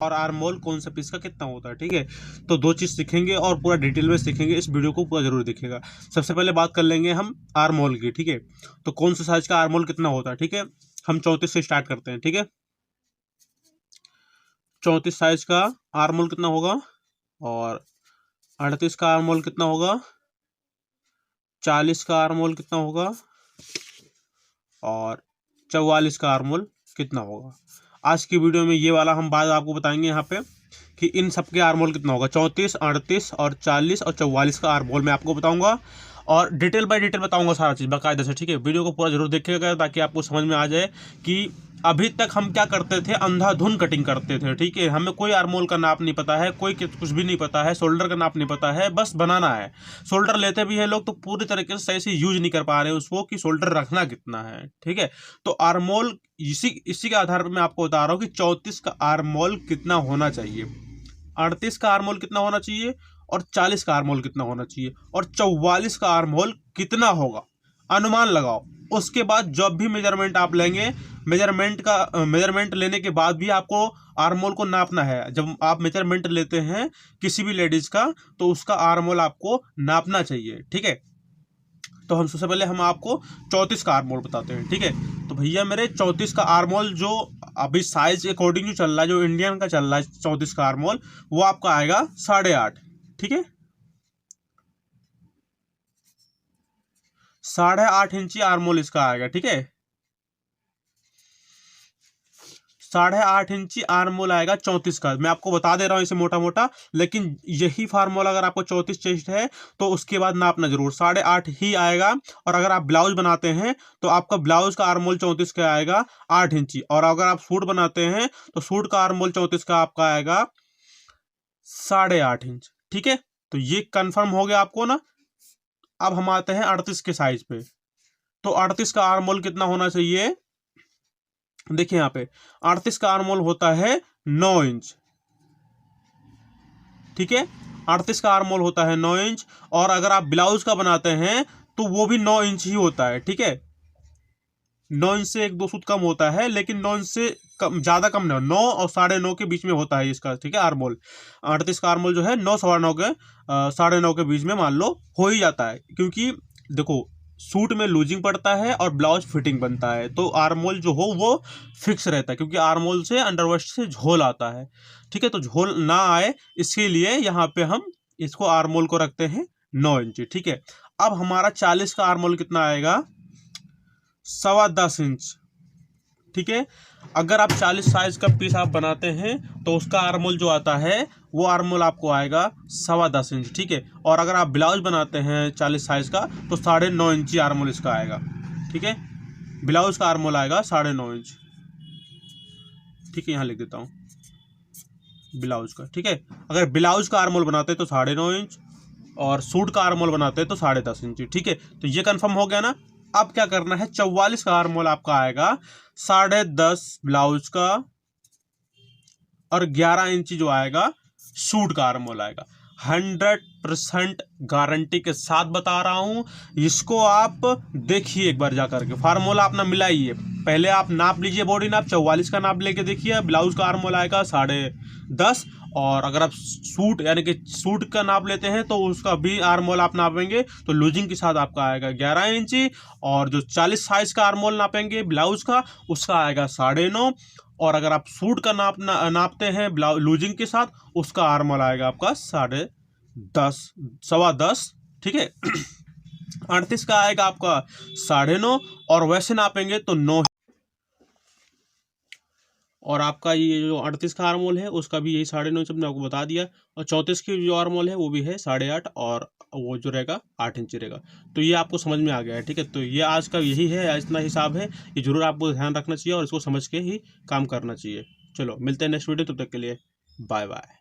और आर्मोल कौन सा पीस का कितना होता है, ठीक है। तो दो चीज़ सीखेंगे और पूरा डिटेल में सीखेंगे, इस वीडियो को पूरा जरूर देखिएगा। सबसे पहले बात कर लेंगे हम आर्मोल की, ठीक है। तो कौन सा साइज का आर्मोल कितना होता है, ठीक है। हम 34 से स्टार्ट करते हैं, ठीक है। 34 साइज का आर्मोल कितना होगा, और 38 का आर्मोल कितना होगा, 40 का आर्मोल कितना होगा, और 44 का आर्मोल कितना होगा। आज की वीडियो में ये वाला हम बात आपको बताएंगे यहाँ पे कि इन सब के आर्मोल कितना होगा। 34, 38 और 40 और 44 का आर्मोल मैं आपको बताऊंगा, और डिटेल बाय डिटेल बताऊंगा सारा चीज़ बाकायदा से, ठीक है। वीडियो को पूरा जरूर देखिएगा ताकि आपको समझ में आ जाए कि अभी तक हम क्या करते थे, अंधाधुन कटिंग करते थे, ठीक है। हमें कोई आर्मोल का नाप नहीं पता है, कोई कुछ भी नहीं पता है, शोल्डर का नाप नहीं पता है, बस बनाना है। शोल्डर लेते भी हैं लोग तो पूरी तरीके से सही से यूज नहीं कर पा रहे हैं उसको कि शोल्डर रखना कितना है, ठीक है। तो आर्मोल इसी के आधार पर मैं आपको बता रहा हूँ कि 34 का आर्मोल कितना होना चाहिए, 38 का आर्मोल कितना होना चाहिए, और 40 का आर्मोल कितना होना चाहिए, और 44 का आर्मोल कितना होगा, अनुमान लगाओ। उसके बाद जब भी मेजरमेंट आप लेंगे, मेजरमेंट लेने के बाद भी आपको आर्मोल को नापना है। जब आप मेजरमेंट लेते हैं किसी भी लेडीज का तो उसका आर्मोल आपको नापना चाहिए, ठीक है। तो हम सबसे पहले हम आपको 34 का आर्मोल बताते हैं, ठीक है। तो भैया मेरे 34 का आर्मोल जो अभी साइज अकॉर्डिंग जो चल रहा है, जो इंडियन का चल रहा है 34 का आर्मोल, वो आपका आएगा 8.5, ठीक है। 8.5 इंची आर्मोल इसका आएगा, ठीक है। 8.5 इंची आर्मोल आएगा 34 का। मैं आपको बता दे रहा हूँ इसे मोटा मोटा, लेकिन यही फार्मूला अगर आपको 34 चेस्ट है तो उसके बाद नापना जरूर 8.5 ही आएगा। और अगर आप ब्लाउज बनाते हैं तो आपका ब्लाउज का आर्मोल 34 का आएगा 8 इंची, और अगर आप सूट बनाते हैं तो सूट का आर्मोल 34 का आपका आएगा 8.5 इंच, ठीक है। तो ये कंफर्म हो गया आपको ना। अब हम आते हैं 38 के साइज पे। तो 38 का आर्मोल कितना होना चाहिए, देखिए यहाँ पे 38 का आर्मोल होता है 9 इंच, ठीक है। 38 का आर्मोल होता है 9 इंच, और अगर आप ब्लाउज का बनाते हैं तो वो भी 9 इंच ही होता है, ठीक है। 9 इंच से 1-2 सूत कम होता है, लेकिन 9 इंच से कम, ज्यादा कम नहीं, 9 और 9.5 के बीच में होता है इसका, ठीक है। आर्मोल 38 का आर्मोल जो है 9, 9.25 के 9.5 के बीच में मान लो हो ही जाता है, क्योंकि देखो सूट में लूजिंग पड़ता है और ब्लाउज फिटिंग बनता है, तो आर्मोल जो हो वो फिक्स रहता है, क्योंकि आर्मोल से अंडरवेस्ट से झोल आता है, ठीक है। तो झोल ना आए इसके लिए यहाँ पे हम इसको आर्मोल को रखते हैं 9 इंच, ठीक है। अब हमारा 40 का आर्मोल कितना आएगा, 10.25 इंच, ठीक है। अगर आप 40 साइज का पीस आप बनाते हैं तो उसका आर्मोल जो आता है वो आर्मोल आपको आएगा 10.25 इंच, ठीक है। और अगर आप ब्लाउज बनाते हैं 40 साइज का तो 9.5 इंची आर्मोल इसका आएगा, ठीक है। ब्लाउज का आर्मोल आएगा 9.5 इंच, ठीक है। यहाँ लिख देता हूँ ब्लाउज का, ठीक है। अगर ब्लाउज का आर्मोल बनाते हैं तो 9.5 इंच, और सूट का आर्मोल बनाते हैं तो 10.5 इंच, ठीक है। तो ये कंफर्म हो गया ना। अब क्या करना है, 44 का आर्मोल आपका आएगा 10.5 ब्लाउज का, और 11 इंची जो आएगा सूट का आर्मोल आएगा। 100% गारंटी के साथ बता रहा हूं, इसको आप देखिए एक बार जा करके, फार्मूला अपना मिलाइए। पहले आप नाप लीजिए बॉडी नाप, 44 का नाप लेके देखिए, ब्लाउज का आर्मोल आएगा 10.5, और अगर आप सूट यानी कि सूट का नाप लेते हैं तो उसका भी आर्मोल आप नापेंगे तो लूजिंग के साथ आपका आएगा 11 इंची, और जो 40 साइज का आर्मोल नापेंगे ब्लाउज का उसका आएगा 9.5, और अगर आप सूट का नापते हैं लूजिंग के साथ उसका आर्मोल आएगा आपका 10.5, 10.15, ठीक है। 38 का आएगा आपका 9.5, और वैसे नापेंगे तो 9, और आपका ये जो 38 का आर्मोल है उसका भी यही 9.5 मैंने आपको बता दिया, और 34 की जो आर्मोल है वो भी है 8.5, और वो जो रहेगा 8 इंच रहेगा। तो ये आपको समझ में आ गया है, ठीक है। तो ये आज का यही है, इतना हिसाब है, ये जरूर आपको ध्यान रखना चाहिए और इसको समझ के ही काम करना चाहिए। चलो मिलते हैं नेक्स्ट वीडियो, तब तक के लिए बाय बाय।